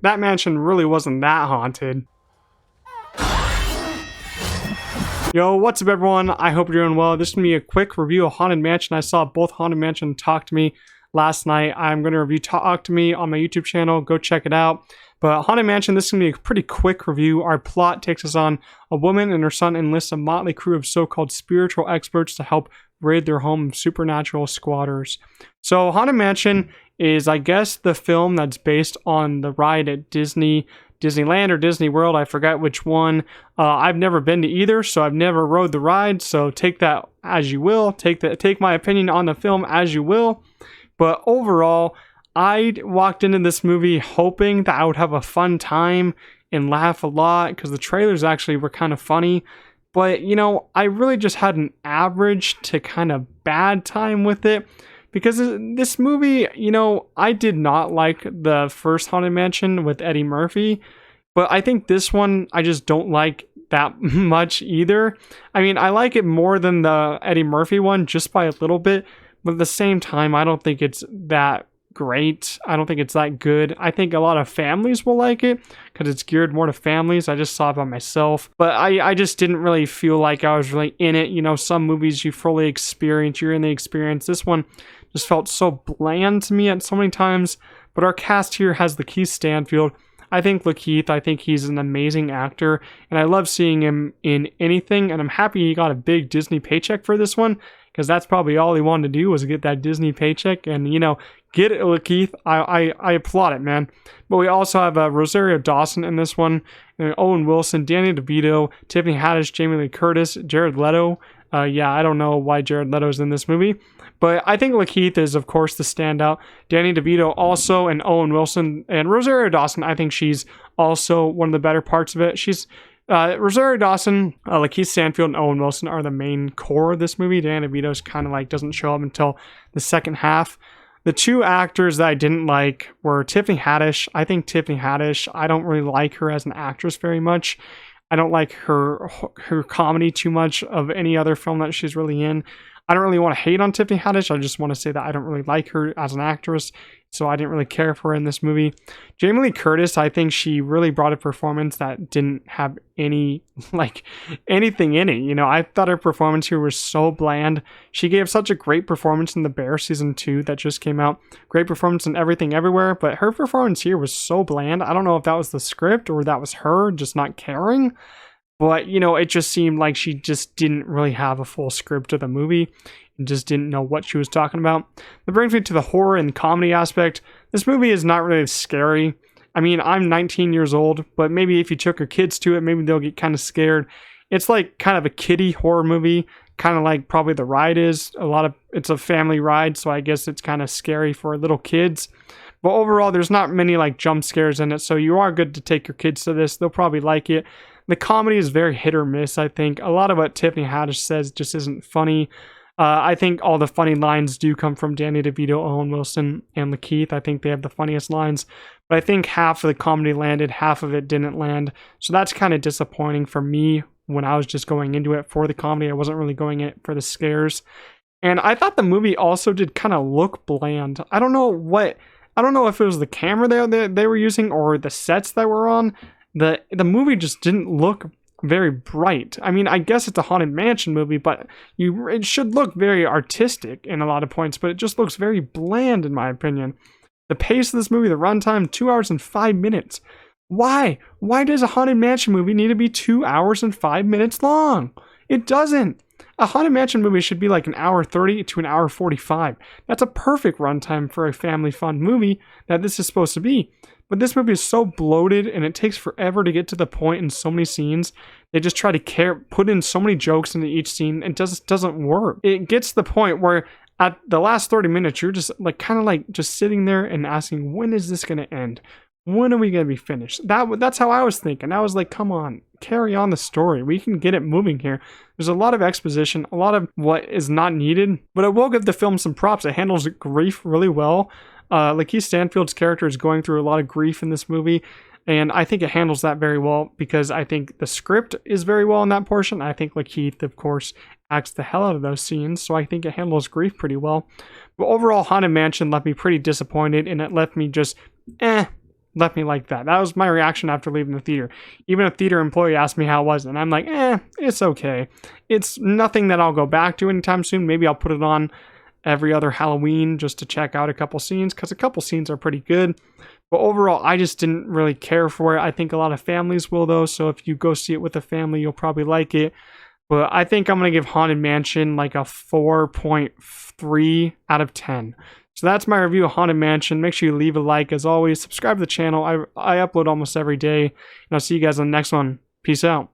that mansion really wasn't that haunted. Yo, what's up everyone? I hope you're doing well. This is going to be a quick review of Haunted Mansion. I saw both Haunted Mansion and Talk to Me last night. I'm going to review Talk to Me on my YouTube channel. Go check it out. But Haunted Mansion, this is going to be a pretty quick review. Our plot takes us on a woman and her son enlists a motley crew of so-called spiritual experts to help raid their home of supernatural squatters. So Haunted Mansion is, I guess, the film that's based on the ride at Disneyland or Disney World. I forgot which one. I've never been to either, so I've never rode the ride. So take that as you will. Take my opinion on the film as you will. But overall, I walked into this movie hoping that I would have a fun time and laugh a lot because the trailers actually were kind of funny. But, you know, I really just had an average to kind of bad time with it. Because this movie, you know, I did not like the first Haunted Mansion with Eddie Murphy, but I think this one I just don't like that much either. I mean, I like it more than the Eddie Murphy one just by a little bit, but at the same time, I don't think it's that great. I don't think it's that good. I think a lot of families will like it because it's geared more to families. I just saw it by myself, but I just didn't really feel like I was really in it. You know, some movies you fully experience, you're in the experience. This one just felt so bland to me at so many times. But our cast here has Lakeith Stanfield. I think Lakeith, I think he's an amazing actor, and I love seeing him in anything, and I'm happy he got a big Disney paycheck for this one, because that's probably all he wanted to do was get that Disney paycheck, and, you know, get it, Lakeith. I applaud it, man. But we also have Rosario Dawson in this one, and Owen Wilson, Danny DeVito, Tiffany Haddish, Jamie Lee Curtis, Jared Leto. Yeah, I don't know why Jared Leto's in this movie, but I think Lakeith is, of course, the standout. Danny DeVito also, and Owen Wilson, and Rosario Dawson, I think she's also one of the better parts of it. She's Rosario Dawson, Lakeith Stanfield, and Owen Wilson are the main core of this movie. Danny DeVito's kind of like doesn't show up until the second half. The two actors that I didn't like were Tiffany Haddish. I think Tiffany Haddish, I don't really like her as an actress very much. I don't like her comedy too much of any other film that she's really in. I don't really want to hate on Tiffany Haddish. I just want to say that I don't really like her as an actress, so I didn't really care for her in this movie. Jamie Lee Curtis, I think she really brought a performance that didn't have anything in it. You know, I thought her performance here was so bland. She gave such a great performance in The Bear season 2 that just came out. Great performance in Everything Everywhere, but her performance here was so bland. I don't know if that was the script or that was her just not caring. But, you know, it just seemed like she just didn't really have a full script of the movie and just didn't know what she was talking about. That brings me to the horror and comedy aspect. This movie is not really scary. I mean, I'm 19 years old, but maybe if you took your kids to it, maybe they'll get kind of scared. It's like kind of a kiddie horror movie, kind of like probably The Ride is. It's a family ride, so I guess it's kind of scary for little kids. But overall, there's not many like jump scares in it, so you are good to take your kids to this. They'll probably like it. The comedy is very hit or miss, I think. A lot of what Tiffany Haddish says just isn't funny. I think all the funny lines do come from Danny DeVito, Owen Wilson, and Lakeith. I think they have the funniest lines. But I think half of the comedy landed, half of it didn't land. So that's kind of disappointing for me when I was just going into it for the comedy. I wasn't really going in for the scares. And I thought the movie also did kind of look bland. I don't know if it was the camera they were using or the sets that were on. The movie just didn't look very bright. I mean, I guess it's a Haunted Mansion movie, but it should look very artistic in a lot of points, but it just looks very bland in my opinion. The pace of this movie, the runtime, 2 hours and 5 minutes. Why? Why does a Haunted Mansion movie need to be 2 hours and 5 minutes long? It doesn't. A Haunted Mansion movie should be like an hour 30 to an hour 45. That's a perfect runtime for a family fun movie that this is supposed to be. But this movie is so bloated and it takes forever to get to the point in so many scenes. They just try to put in so many jokes into each scene. It just doesn't work. It gets to the point where at the last 30 minutes, you're just like kind of like just sitting there and asking, when is this going to end? When are we going to be finished? That's how I was thinking. I was like, come on, carry on the story. We can get it moving here. There's a lot of exposition, a lot of what is not needed. But I will give the film some props. It handles grief really well. Lakeith Stanfield's character is going through a lot of grief in this movie, and I think it handles that very well because I think the script is very well in that portion. I think Lakeith, of course, acts the hell out of those scenes, so I think it handles grief pretty well. But overall, Haunted Mansion left me pretty disappointed, and it left me just, left me like that. That was my reaction after leaving the theater. Even a theater employee asked me how it was, and I'm like, it's okay. It's nothing that I'll go back to anytime soon. Maybe I'll put it on every other Halloween just to check out a couple scenes, because a couple scenes are pretty good. But overall, I just didn't really care for it. I think a lot of families will, though, so if you go see it with a family, you'll probably like it. But I think I'm going to give Haunted Mansion like a 4.3 out of 10. So that's my review of Haunted Mansion. Make sure you leave a like. As always, subscribe to the channel. I upload almost every day. And I'll see you guys on the next one. Peace out.